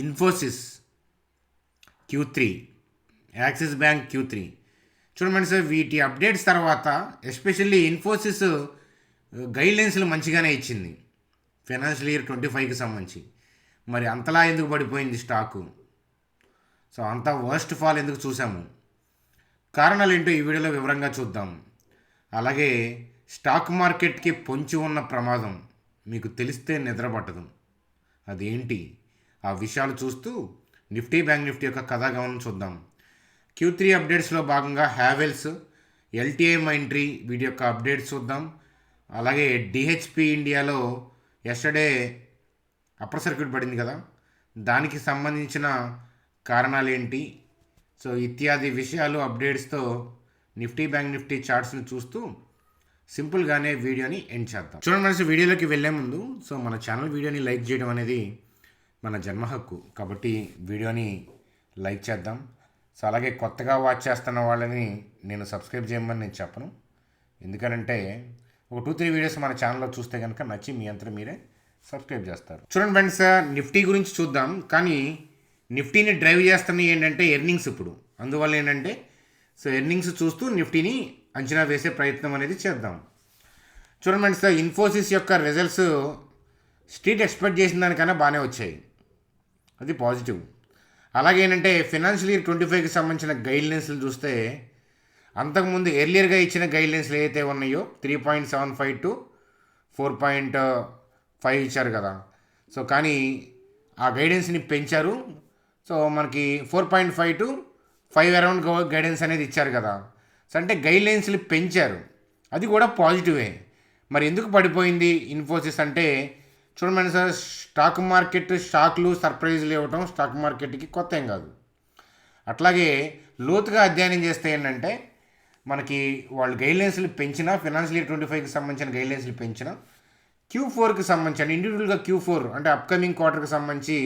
Infosys Q3, axis bank Q3. చూడండి sir, వీటి updates తర్వాత ఎస్పెషల్లీ ఇన్ఫోసిస్ గైడ్లైన్స్లు మంచిగానే ఇచ్చింది ఫైనాన్షియల్ ఇయర్ 25కి సంబంధించి. మరి అంతలా ఎందుకు పడిపోయింది స్టాకు? సో అంత వర్స్ట్ ఫాల్ ఎందుకు చూసాము? కారణాలు ఏంటో ఈ వీడియోలో వివరంగా చూద్దాం. అలాగే స్టాక్ మార్కెట్కి పొంచి ఉన్న ప్రమాదం మీకు తెలిస్తే నిద్ర పట్టదు. అదేంటి? ఆ విషయాలు చూస్తూ నిఫ్టీ, బ్యాంక్ నిఫ్టీ యొక్క కథాగమనం చూద్దాం. Q3 అప్డేట్స్లో భాగంగా హ్యావెల్స్, ఎల్టీఐ మైంట్రీ వీటి యొక్క అప్డేట్స్ చూద్దాం. అలాగే డిహెచ్పి ఇండియాలో ఎస్టర్డే అప్పర్ సర్క్యూట్ పడింది కదా, దానికి సంబంధించిన కారణాలు ఏంటి? సో ఇత్యాది విషయాలు అప్డేట్స్తో నిఫ్టీ, బ్యాంక్ నిఫ్టీ చార్ట్స్ని చూస్తూ సింపుల్గానే వీడియోని ఎండ్ చేద్దాం. చూడండి ఫ్రెండ్స్, వీడియోలోకి వెళ్ళే ముందు సో మన ఛానల్ వీడియోని లైక్ చేయడం అనేది మన జన్మ హక్కు, కాబట్టి వీడియోని లైక్ చేద్దాం. సో అలాగే కొత్తగా వాచ్ చేస్తున్న వాళ్ళని నేను సబ్స్క్రైబ్ చేయమని నేను చెప్పను, ఎందుకనంటే ఒక 2-3 వీడియోస్ మన ఛానల్లో చూస్తే కనుక నచ్చి మీ అంతా మీరే సబ్స్క్రైబ్ చేస్తారు. చూడండి ఫ్రెండ్స్, నిఫ్టీ గురించి చూద్దాం. కానీ నిఫ్టీని డ్రైవ్ చేస్తున్నవి ఏంటంటే ఎర్నింగ్స్. ఇప్పుడు అందువల్ల ఏంటంటే సో ఎర్నింగ్స్ చూస్తూ నిఫ్టీని అంచనా వేసే ప్రయత్నం అనేది చేద్దాం. చూడండి ఫ్రెండ్స్, ఇన్ఫోసిస్ యొక్క రిజల్ట్స్ స్ట్రీట్ ఎక్స్పెక్ట్ చేసిన దానికన్నా బాగానే వచ్చాయి, అది పాజిటివ్. అలాగే ఏంటంటే ఫైనాన్షియల్ ఇయర్ 25కి సంబంధించిన గైడ్లైన్స్లు చూస్తే అంతకుముందు ఎర్లియర్గా ఇచ్చిన గైడ్లైన్స్లు ఏవైతే ఉన్నాయో 3.75 టు 4.5 ఇచ్చారు కదా. సో కానీ ఆ గైడెన్స్ని పెంచారు. సో మనకి 4.5 టు 5 అరౌండ్ గైడెన్స్ అనేది ఇచ్చారు కదా. సో అంటే గైడ్లైన్స్లు పెంచారు, అది కూడా పాజిటివే. మరి ఎందుకు పడిపోయింది ఇన్ఫోసిస్ అంటే చూడండి సార్, స్టాక్ మార్కెట్ షాక్లు, సర్ప్రైజ్లు ఇవ్వటం స్టాక్ మార్కెట్కి కొత్త ఏం కాదు. అట్లాగే లోతుగా అధ్యయనం చేస్తే ఏంటంటే మనకి వాళ్ళు గైడ్లైన్స్లు పెంచిన ఫైనాన్షియల్ ఇయర్ 25కి సంబంధించిన గైడ్లైన్స్లు పెంచిన Q4కి సంబంధించి ఇండివిజువల్గా Q4 అంటే అప్కమింగ్ క్వార్టర్కి సంబంధించి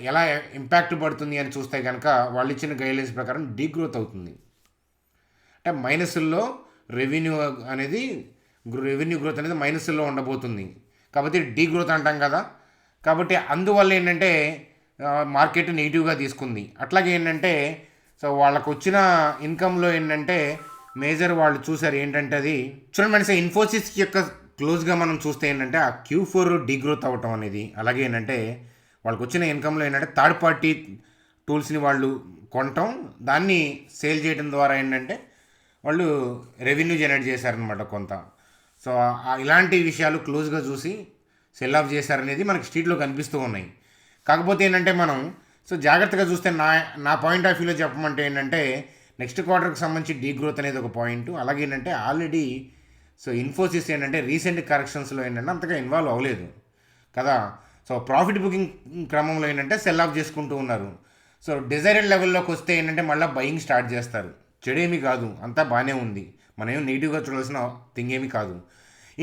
ఎలా ఇంపాక్ట్ పడుతుంది అని చూస్తే కనుక వాళ్ళు ఇచ్చిన గైడ్లైన్స్ ప్రకారం డీగ్రోత్ అవుతుంది. అంటే మైనస్లో రెవెన్యూ గ్రోత్ అనేది మైనస్లో ఉండబోతుంది, కాబట్టి డీగ్రోత్ అంటాం కదా. కాబట్టి అందువల్ల ఏంటంటే మార్కెట్ నెగిటివ్గా తీసుకుంది. అట్లాగే ఏంటంటే సో వాళ్ళకు వచ్చిన ఇన్కంలో ఏంటంటే మేజర్ వాళ్ళు చూసారు ఏంటంటే అది చూడండి మనసు ఇన్ఫోసిస్ యొక్క క్లోజ్గా మనం చూస్తే ఏంటంటే ఆ Q4 డీగ్రోత్ అవ్వటం అనేది. అలాగే ఏంటంటే వాళ్ళకు వచ్చిన ఇన్కంలో ఏంటంటే థర్డ్ పార్టీ టూల్స్ని వాళ్ళు కొనటం, దాన్ని సేల్ చేయడం ద్వారా ఏంటంటే వాళ్ళు రెవెన్యూ జనరేట్ చేశారనమాట కొంత. సో ఇలాంటి విషయాలు క్లోజ్గా చూసి సెల్ ఆఫ్ చేశారనేది మనకి స్ట్రీట్లో కనిపిస్తూ ఉన్నాయి. కాకపోతే ఏంటంటే మనం సో జాగ్రత్తగా చూస్తే నా పాయింట్ ఆఫ్ వ్యూలో చెప్పమంటే ఏంటంటే నెక్స్ట్ క్వార్టర్కి సంబంధించి డీగ్రోత్ అనేది ఒక పాయింట్. అలాగే ఏంటంటే ఆల్రెడీ సో ఇన్ఫోసిస్ ఏంటంటే రీసెంట్ కరెక్షన్స్లో ఏంటంటే అంతగా ఇన్వాల్వ్ అవ్వలేదు కదా. సో ప్రాఫిట్ బుకింగ్ క్రమంలో ఏంటంటే సెల్ ఆఫ్ చేసుకుంటూ ఉన్నారు. సో డిజైరెడ్ లెవెల్లోకి వస్తే ఏంటంటే మళ్ళీ బయింగ్ స్టార్ట్ చేస్తారు. చెడేమీ కాదు, అంతా బాగానే ఉంది, మనం ఏం నెగిటివ్గా చూడాల్సిన థింగ్ ఏమీ కాదు.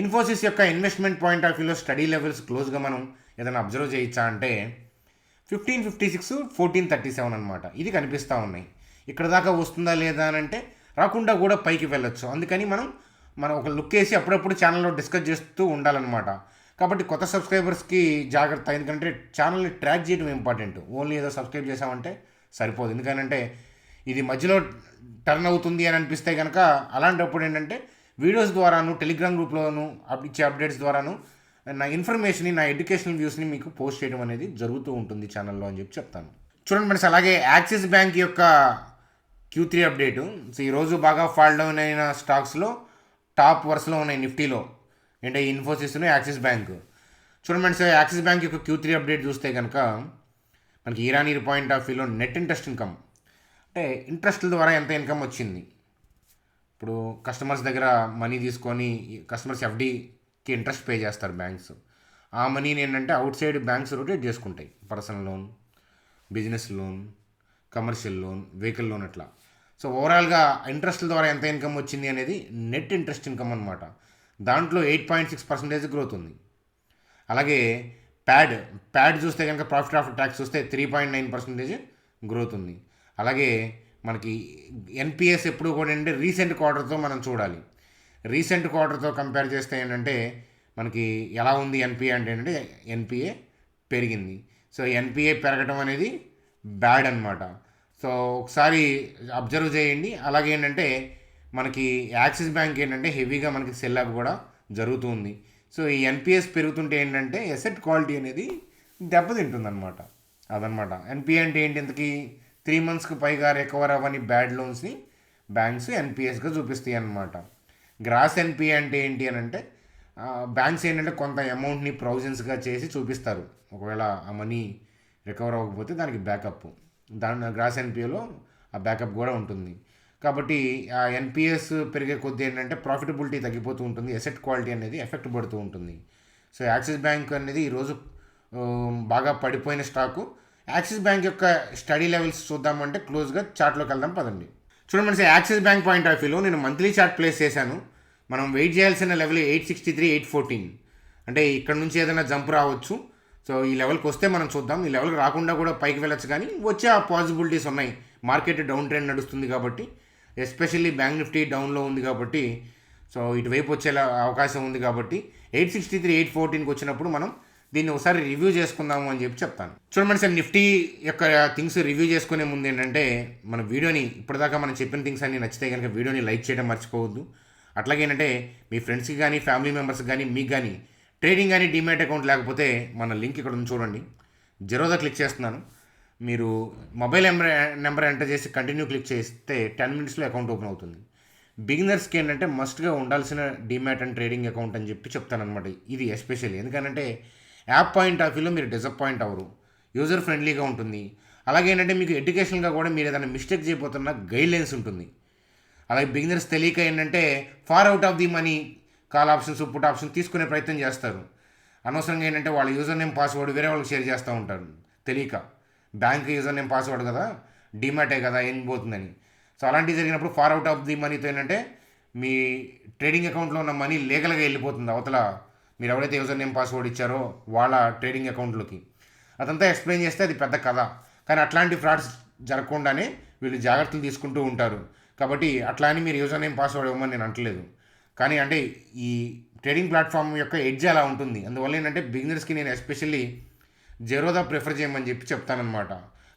ఇన్ఫోసిస్ యొక్క ఇన్వెస్ట్మెంట్ పాయింట్ ఆఫ్ వ్యూలో స్టడీ లెవెల్స్ క్లోజ్గా మనం ఏదైనా అబ్జర్వ్ చేయొచ్చా అంటే 1556, 1437 అనమాట, ఇది కనిపిస్తూ ఉన్నాయి. ఇక్కడ దాకా వస్తుందా లేదా అని అంటే రాకుండా కూడా పైకి వెళ్ళొచ్చు. అందుకని మనం ఒక లుక్ వేసి అప్పుడప్పుడు ఛానల్లో డిస్కస్ చేస్తూ ఉండాలన్నమాట. కాబట్టి కొత్త సబ్స్క్రైబర్స్కి జాగ్రత్త, ఎందుకంటే ఛానల్ని ట్రాక్ చేయడం ఇంపార్టెంట్. ఓన్లీ ఏదో సబ్స్క్రైబ్ చేసామంటే సరిపోదు, ఎందుకంటే ఇది మధ్యలో టర్న్ అవుతుంది అని అనిపిస్తే కనుక అలాంటప్పుడు ఏంటంటే వీడియోస్ ద్వారాను, టెలిగ్రామ్ గ్రూప్లోను ఇచ్చే అప్డేట్స్ ద్వారాను నా ఇన్ఫర్మేషన్ని, నా ఎడ్యుకేషనల్ వ్యూస్ని మీకు పోస్ట్ చేయడం అనేది జరుగుతూ ఉంటుంది ఛానల్లో అని చెప్తాను. చూడండి ఫ్రెండ్స్, అలాగే యాక్సిస్ బ్యాంక్ యొక్క Q3 అప్డేటు. సో ఈరోజు బాగా ఫాల్ డౌన్ అయిన స్టాక్స్లో టాప్ వరుసలో ఉన్నాయి నిఫ్టీలో అంటే ఇన్ఫోసిస్ను, యాక్సిస్ బ్యాంక్. చూడండి ఫ్రెండ్స్, యాక్సిస్ బ్యాంక్ యొక్క Q3 అప్డేట్ చూస్తే కనుక మనకి ఇరానీ పాయింట్ ఆఫ్ వ్యూలో నెట్ ఇంట్రెస్ట్ ఇన్కమ్ అంటే ఇంట్రెస్ట్ల ద్వారా ఎంత ఇన్కమ్ వచ్చింది. ఇప్పుడు కస్టమర్స్ దగ్గర మనీ తీసుకొని కస్టమర్స్ FDకి ఇంట్రెస్ట్ పే చేస్తారు బ్యాంక్స్. ఆ మనీని ఏంటంటే అవుట్ సైడ్ బ్యాంక్స్ రొటేట్ చేసుకుంటాయి. Personal loan, business loan, commercial loan, vehicle loan అట్లా. సో ఓవరాల్గా ఇంట్రెస్ట్ల ద్వారా ఎంత ఇన్కమ్ వచ్చింది అనేది నెట్ ఇంట్రెస్ట్ ఇన్కమ్ అనమాట. దాంట్లో 8.6% గ్రోత్ ఉంది. అలాగే ప్యాడ్ చూస్తే కనుక ప్రాఫిట్ ఆఫ్టర్ ట్యాక్స్ చూస్తే 3.9% గ్రోత్ ఉంది. అలాగే మనకి NPS ఎప్పుడు కూడా ఏంటంటే రీసెంట్ క్వార్టర్తో మనం చూడాలి. రీసెంట్ క్వార్టర్తో కంపేర్ చేస్తే ఏంటంటే మనకి ఎలా ఉంది NPA అంటే ఏంటంటే NPA పెరిగింది. సో ఎన్పిఏ పెరగటం అనేది బ్యాడ్ అనమాట. సో ఒకసారి అబ్జర్వ్ చేయండి. అలాగే ఏంటంటే మనకి యాక్సిస్ బ్యాంక్ ఏంటంటే హెవీగా మనకి సెల్ అప్ కూడా జరుగుతుంది. సో ఈ ఎన్పిఎస్ పెరుగుతుంటే ఏంటంటే ఎసెట్ క్వాలిటీ అనేది దెబ్బతింటుంది అనమాట. అదనమాట. ఎన్పిఏ అంటే ఏంటి, ఇంతకీ 3 monthsకి పైగా రికవర్ అవ్వని బ్యాడ్ లోన్స్ని బ్యాంక్స్ ఎన్పిఎస్గా చూపిస్తాయి అన్నమాట. గ్రాస్ ఎన్పిఏ అంటే ఏంటి అని అంటే బ్యాంక్స్ ఏంటంటే కొంత అమౌంట్ని ప్రొవిజన్స్గా చేసి చూపిస్తారు. ఒకవేళ ఆ మనీ రికవర్ అవ్వకపోతే దానికి బ్యాకప్, దాని గ్రాస్ ఎన్పిఏలో ఆ బ్యాకప్ కూడా ఉంటుంది. కాబట్టి ఆ ఎన్పిఎస్ పెరిగే కొద్దీ ఏంటంటే ప్రాఫిటబిలిటీ తగ్గిపోతూ ఉంటుంది, ఎసెట్ క్వాలిటీ అనేది ఎఫెక్ట్ పడుతూ ఉంటుంది. సో యాక్సిస్ బ్యాంక్ అనేది ఈరోజు బాగా పడిపోయిన స్టాకు. యాక్సిస్ బ్యాంక్ యొక్క స్టడీ లెవెల్స్ చూద్దామంటే క్లోజ్గా చార్ట్లోకి వెళ్దాం పదండి. చూడండి మనసి యాక్సిస్ బ్యాంక్ పాయింట్ ఆఫ్ వ్యూలో నేను మంత్లీ చార్ట్ ప్లేస్ చేశాను. మనం వెయిట్ చేయాల్సిన లెవెల్ 863, 814. అంటే ఇక్కడ నుంచి ఏదైనా జంప్ రావచ్చు. సో ఈ లెవెల్కి వస్తే మనం చూద్దాం. ఈ లెవెల్కి రాకుండా కూడా పైకి వెళ్ళచ్చు, కానీ వచ్చే ఆ పాసిబిలిటీస్ ఉన్నాయి. మార్కెట్ డౌన్ ట్రెండ్ నడుస్తుంది కాబట్టి, ఎస్పెషల్లీ బ్యాంక్ నిఫ్టీ డౌన్లో ఉంది కాబట్టి, సో ఇటువైపు వచ్చే అవకాశం ఉంది కాబట్టి 863, 814కి వచ్చినప్పుడు మనం దీన్ని ఒకసారి రివ్యూ చేసుకుందాము అని చెప్పి చెప్తాను. చూడండి సార్, నిఫ్టీ యొక్క థింగ్స్ రివ్యూ చేసుకునే ముందు ఏంటంటే మన వీడియోని ఇప్పటిదాకా మనం చెప్పిన థింగ్స్ అన్ని నచ్చితే కనుక వీడియోని లైక్ చేయడం మర్చిపోవద్దు. అట్లాగే ఏంటంటే మీ ఫ్రెండ్స్కి కానీ ఫ్యామిలీ మెంబర్స్కి కానీ మీకు కానీ ట్రేడింగ్ కానీ డీమ్యాట్ అకౌంట్ లేకపోతే మన లింక్ ఇక్కడ ఉంది చూడండి, జెరోదా క్లిక్ చేస్తున్నాను. మీరు మొబైల్ నెంబర్ ఎంటర్ చేసి కంటిన్యూ క్లిక్ చేస్తే 10 minutesలో అకౌంట్ ఓపెన్ అవుతుంది. బిగినర్స్కి ఏంటంటే మస్ట్గా ఉండాల్సిన డీమ్యాట్ అండ్ ట్రేడింగ్ అకౌంట్ అని చెప్పి చెప్తానమాట. ఇది ఎస్పెషల్లీ ఎందుకంటే యాప్ పాయింట్ ఆఫ్ వ్యూలో మీరు డిసప్పాయింట్ అవ్వరు, యూజర్ ఫ్రెండ్లీగా ఉంటుంది. అలాగే ఏంటంటే మీకు ఎడ్యుకేషన్గా కూడా మీరు ఏదైనా మిస్టేక్ చేయబోతున్న గైడ్లైన్స్ ఉంటుంది. అలాగే బిగినర్స్ తెలియక ఏంటంటే far out of the money call options, put option తీసుకునే ప్రయత్నం చేస్తారు. అనవసరంగా ఏంటంటే వాళ్ళ యూజర్ నేమ్ పాస్వర్డ్ వేరే వాళ్ళకి షేర్ చేస్తూ ఉంటారు తెలియక. బ్యాంక్ యూజర్ నేమ్ పాస్వర్డ్ కదా, డీమ్యాటే కదా, ఏం పోతుందని. సో అలాంటివి జరిగినప్పుడు ఫార్ అవుట్ ఆఫ్ ది మనీతో ఏంటంటే మీ ట్రేడింగ్ అకౌంట్లో ఉన్న మనీ లీగల్గా వెళ్ళిపోతుంది అవతల మీరు ఎవరైతే యూజర్ నేమ్ పాస్వర్డ్ ఇచ్చారో వాళ్ళ ట్రేడింగ్ అకౌంట్లోకి. అదంతా ఎక్స్ప్లెయిన్ చేస్తే అది పెద్ద కథ, కానీ అట్లాంటి ఫ్రాడ్స్ జరగకుండానే వీళ్ళు జాగ్రత్తలు తీసుకుంటూ ఉంటారు. కాబట్టి అట్లా అని మీరు యూజర్ నేమ్ పాస్వర్డ్ ఇవ్వమని నేను అంటలేదు, కానీ అంటే ఈ ట్రేడింగ్ ప్లాట్ఫామ్ యొక్క ఎడ్జ్ అలా ఉంటుంది. అందువల్ల ఏంటంటే బిగినర్స్కి నేను ఎస్పెషల్లీ జెరోదా ప్రిఫర్ చేయమని చెప్పి చెప్తానమాట.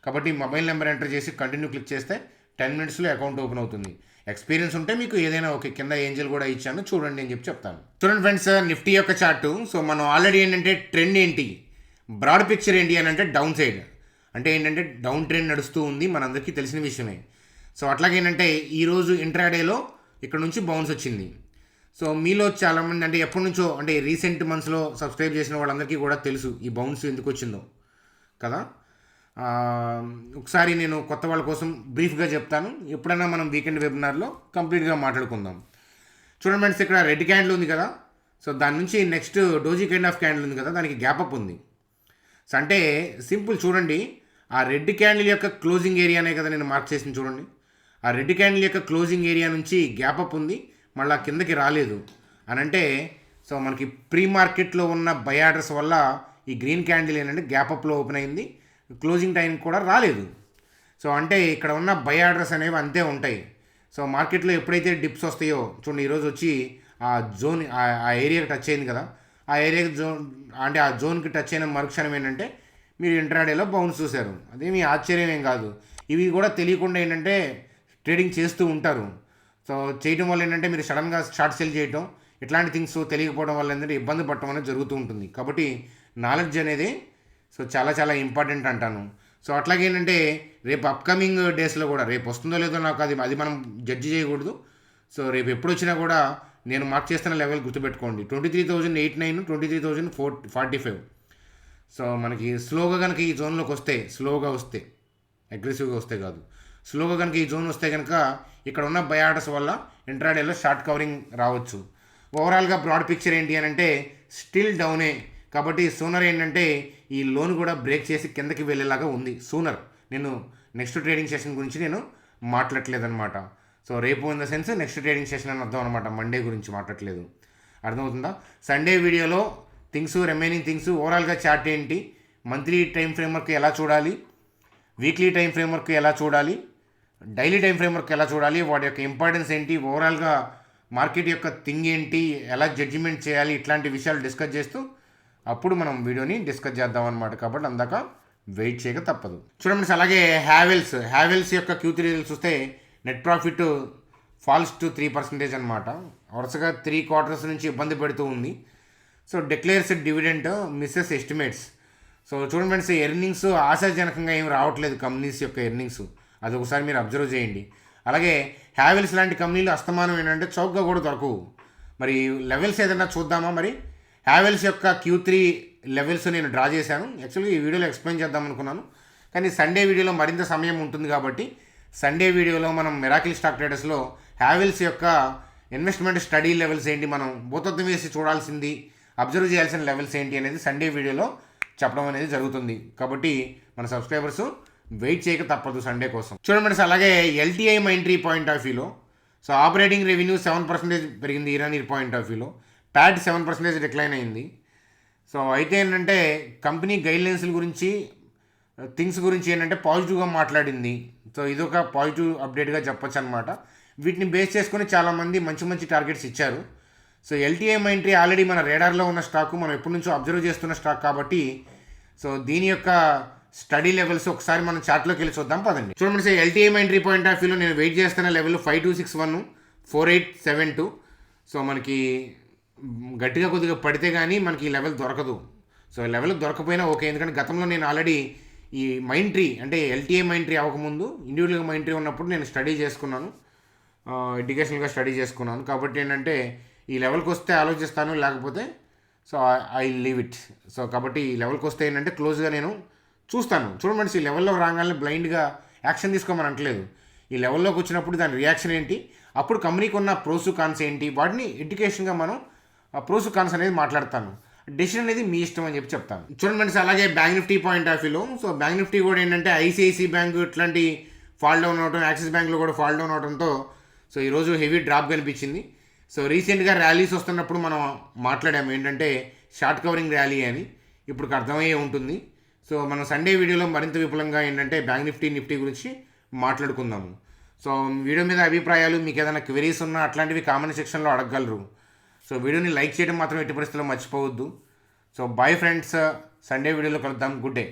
కాబట్టి మొబైల్ నెంబర్ ఎంటర్ చేసి కంటిన్యూ క్లిక్ చేస్తే 10 minutesలో అకౌంట్ ఓపెన్ అవుతుంది. ఎక్స్పీరియన్స్ ఉంటే మీకు ఏదైనా ఓకే, కింద ఏంజల్ కూడా ఇచ్చాను చూడండి అని చెప్పి చెప్తాను. చూడండి ఫ్రెండ్స్, నిఫ్టీ యొక్క చార్టు. సో మనం ఆల్రెడీ ఏంటంటే ట్రెండ్ ఏంటి, బ్రాడ్ పిక్చర్ ఏంటి అని అంటే డౌన్ సైడ్, అంటే ఏంటంటే డౌన్ ట్రెండ్ నడుస్తూ ఉంది, మనందరికీ తెలిసిన విషయమే. సో అట్లాగే ఏంటంటే ఈరోజు ఇంట్రాడేలో ఇక్కడ నుంచి బౌన్స్ వచ్చింది. సో మీలో చాలామంది అంటే ఎప్పటి నుంచో అంటే రీసెంట్ మంత్స్లో సబ్స్క్రైబ్ చేసిన వాళ్ళందరికీ కూడా తెలుసు ఈ బౌన్స్ ఎందుకు వచ్చిందో కదా. ఒకసారి నేను కొత్త వాళ్ళ కోసం బ్రీఫ్గా చెప్తాను, ఎప్పుడైనా మనం వీకెండ్ వెబినార్లో కంప్లీట్గా మాట్లాడుకుందాం. చూడండి ఫ్రెండ్స్, ఇక్కడ రెడ్ క్యాండిల్ ఉంది కదా, సో దాని నుంచి next doji kind of candle ఉంది కదా, దానికి గ్యాప్ అప్ ఉంది. సో అంటే సింపుల్ చూడండి, ఆ రెడ్ క్యాండిల్ యొక్క క్లోజింగ్ ఏరియానే కదా నేను మార్క్ చేసింది చూడండి. ఆ రెడ్ క్యాండిల్ యొక్క క్లోజింగ్ ఏరియా నుంచి గ్యాప్ అప్ ఉంది, మళ్ళీ కిందకి రాలేదు అని అంటే సో మనకి ప్రీ మార్కెట్లో ఉన్న బై ఆర్డర్స్ వల్ల ఈ గ్రీన్ క్యాండిల్ ఏంటంటే గ్యాప్ అప్లో ఓపెన్ అయింది, క్లోజింగ్ టైం కూడా రాలేదు. సో అంటే ఇక్కడ ఉన్న బై ఆర్డర్స్ అనేవి అంతే ఉంటాయి. సో మార్కెట్లో ఎప్పుడైతే డిప్స్ వస్తాయో చూడండి, ఈరోజు వచ్చి ఆ జోన్ ఆ ఏరియాకి టచ్ అయింది కదా, ఆ ఏరియాకి జోన్ అంటే ఆ జోన్కి టచ్ అయిన మరుక్షణం ఏంటంటే మీరు ఇంట్రాడేలో బౌన్స్ చూశారు. అదేమీ ఆశ్చర్యం ఏం కాదు. ఇవి కూడా తెలియకుండా ఏంటంటే ట్రేడింగ్ చేస్తూ ఉంటారు. సో చేయడం వల్ల ఏంటంటే మీరు సడన్గా షార్ట్ సెల్ చేయటం ఇట్లాంటి థింగ్స్ తెలియకపోవడం వల్ల ఏంటంటే ఇబ్బంది పడటం అనేది జరుగుతూ ఉంటుంది. కాబట్టి నాలెడ్జ్ అనేది సో చాలా చాలా ఇంపార్టెంట్ అంటాను. సో అట్లాగే ఏంటంటే రేపు అప్కమింగ్ డేస్లో కూడా, రేపు వస్తుందో లేదో నాకు అది మనం జడ్జి చేయకూడదు. సో రేపు ఎప్పుడు వచ్చినా కూడా నేను మార్క్ చేస్తున్న లెవెల్ గుర్తుపెట్టుకోండి, 23,089, 23,445. సో మనకి స్లోగా కనుక ఈ జోన్లోకి వస్తే, స్లోగా వస్తే, అగ్రెసివ్గా వస్తే కాదు, స్లోగా కనుక ఈ జోన్ వస్తే కనుక ఇక్కడ ఉన్న బై ఆర్డర్స్ వల్ల ఇంట్రాడేలో షార్ట్ కవరింగ్ రావచ్చు. ఓవరాల్గా బ్రాడ్ పిక్చర్ ఏంటి అని అంటే స్టిల్ డౌనే. కాబట్టి సూనర్ ఏంటంటే ఈ లోన్ కూడా బ్రేక్ చేసి కిందకి వెళ్ళేలాగా ఉంది. సూనర్ నేను నెక్స్ట్ ట్రేడింగ్ సెషన్ గురించి నేను మాట్లాడలేదన్నమాట. సో రేపు in the sense next trading session అని అర్థం అనమాట, మండే గురించి మాట్లాడలేదు. అర్థమవుతుందా? సండే వీడియోలో రిమైనింగ్ థింగ్స్, ఓవరాల్గా చార్ట్ ఏంటి, మంత్లీ టైం ఫ్రేమ్వర్క్ ఎలా చూడాలి, వీక్లీ టైం ఫ్రేమ్వర్క్ ఎలా చూడాలి, డైలీ టైం ఫ్రేమ్వర్క్ ఎలా చూడాలి, వాటి యొక్క ఇంపార్టెన్స్ ఏంటి, ఓవరాల్గా మార్కెట్ యొక్క థింగ్ ఏంటి, ఎలా జడ్జిమెంట్ చేయాలి, ఇట్లాంటి విషయాలు డిస్కస్ చేస్తూ అప్పుడు మనం వీడియోని డిస్కస్ చేద్దాం అనమాట. కాబట్టి అందాక వెయిట్ చేయక తప్పదు. చూడండి ఫ్రెండ్స్, అలాగే హ్యావెల్స్ యొక్క Q3 రిజల్ట్స్ చూస్తే నెట్ ప్రాఫిట్ ఫాల్స్ టు 3% అనమాట. వరుసగా 3 క్వార్టర్స్ నుంచి ఇబ్బంది పెడుతూ ఉంది. So declares dividend misses estimates. So చూడండి ఫ్రెండ్స్, ఎర్నింగ్స్ ఆశాజనకంగా ఏం రావట్లేదు కంపెనీస్ యొక్క ఎర్నింగ్స్. అది ఒకసారి మీరు అబ్జర్వ్ చేయండి. అలాగే హ్యావెల్స్ లాంటి కంపెనీలు అస్తమానం ఏంటంటే చౌకగా కూడా దొరకవు. మరి లెవెల్స్ ఏదైనా చూద్దామా? మరి హ్యావెల్స్ యొక్క Q3 లెవెల్స్ నేను డ్రా చేశాను. యాక్చువల్గా ఈ వీడియోలో ఎక్స్ప్లెయిన్ చేద్దాం అనుకున్నాను, కానీ సండే వీడియోలో మరింత సమయం ఉంటుంది కాబట్టి సండే వీడియోలో మనం మిరాకిల్ స్టాక్ ట్రేడర్స్లో హ్యావెల్స్ యొక్క ఇన్వెస్ట్మెంట్ స్టడీ లెవెల్స్ ఏంటి, మనం భూతత్వం వేసి చూడాల్సింది, అబ్జర్వ్ చేయాల్సిన లెవెల్స్ ఏంటి అనేది సండే వీడియోలో చెప్పడం అనేది జరుగుతుంది. కాబట్టి మన సబ్స్క్రైబర్స్ వెయిట్ చేయక తప్పదు సండే కోసం. చూడండి ఫ్రెండ్స్, అలాగే ఎల్టీఐ మైంట్రీ పాయింట్ ఆఫ్ వ్యూలో సో ఆపరేటింగ్ రెవెన్యూ 7% పెరిగింది ఇరానీ పాయింట్ ఆఫ్ వ్యూలో. ప్యాట్ 7% డిక్లైన్ అయింది. సో అయితే ఏంటంటే కంపెనీ గైడ్లైన్స్ల గురించి థింగ్స్ గురించి ఏంటంటే పాజిటివ్గా మాట్లాడింది. సో ఇదొక పాజిటివ్ అప్డేట్గా చెప్పొచ్చు అనమాట. వీటిని బేస్ చేసుకొని చాలామంది మంచి మంచి టార్గెట్స్ ఇచ్చారు. సో ఎల్టీఐ మైంట్రీ ఆల్రెడీ మన రేడార్లో ఉన్న స్టాక్, మనం ఎప్పటి నుంచో అబ్జర్వ్ చేస్తున్న స్టాక్ కాబట్టి సో దీని యొక్క స్టడీ లెవెల్స్ ఒకసారి మనం చార్ట్లోకి వెళ్ళి చూద్దాం పదండి. చూడండి sir, LTI Mindtree point of వ్యూలో నేను వెయిట్ చేస్తున్న లెవెల్ 5261, 4872. సో మనకి గట్టిగా కొద్దిగా పడితే కానీ మనకి ఈ లెవెల్ దొరకదు. సో లెవెల్ దొరకపోయినా ఓకే, ఎందుకంటే గతంలో నేను ఆల్రెడీ ఈ మైంట్రీ అంటే ఎల్టీఐ మైంట్రీ అవ్వకముందు ఇండివిజువల్గా మైంట్రీ ఉన్నప్పుడు నేను స్టడీ చేసుకున్నాను, ఎడ్యుకేషనల్గా స్టడీ చేసుకున్నాను. కాబట్టి ఏంటంటే ఈ లెవెల్కి వస్తే ఆలోచిస్తాను, లేకపోతే so I leave it. So కాబట్టి ఈ లెవెల్కి వస్తే ఏంటంటే క్లోజ్గా నేను చూస్తాను. చూడండి, ఈ లెవెల్లో రాగానే బ్లైండ్గా యాక్షన్ తీసుకోమని అనట్లేదు. ఈ లెవెల్లోకి వచ్చినప్పుడు దాని రియాక్షన్ ఏంటి, అప్పుడు కంపెనీకి ఉన్న ప్రోసు కాన్స్ ఏంటి, వాటిని ఎడ్యుకేషన్గా మనం ప్రోసు కాన్స్ అనేది మాట్లాడతాను. డెసిషన్ అనేది మీ ఇష్టం అని చెప్పి చెప్తాను. చూడండి ఫ్రెండ్స్, అలాగే బ్యాంక్ నిఫ్టీ పాయింట్ ఆఫ్ వ్యూలో సో బ్యాంక్ నిఫ్టీ కూడా ఏంటంటే ఐసిఐసి బ్యాంక్ ఇట్లాంటి ఫాల్ డౌన్ అవడం, యాక్సిస్ బ్యాంక్లో కూడా ఫాల్ డౌన్ అవడంతో సో ఈరోజు హెవీ డ్రాప్ కనిపించింది. సో రీసెంట్గా ర్యాలీస్ వస్తున్నప్పుడు మనం మాట్లాడాము ఏంటంటే షార్ట్ కవరింగ్ ర్యాలీ అని, ఇప్పుడు అర్థమయ్యే ఉంటుంది. సో మనం సండే వీడియోలో మరింత విపులంగా ఏంటంటే బ్యాంక్ నిఫ్టీ గురించి మాట్లాడుకుందాము. సో వీడియో మీద అభిప్రాయాలు, మీకు ఏదైనా క్వెరీస్ ఉన్నా అట్లాంటివి కామెంట్ సెక్షన్లో అడగగలరు. సో వీడియోని లైక్ చేయడం మాత్రం ఎట్టి పరిస్థితుల్లో మర్చిపోవద్దు. సో బాయ్ ఫ్రెండ్స్, సండే వీడియోలో కలుద్దాం. Good day.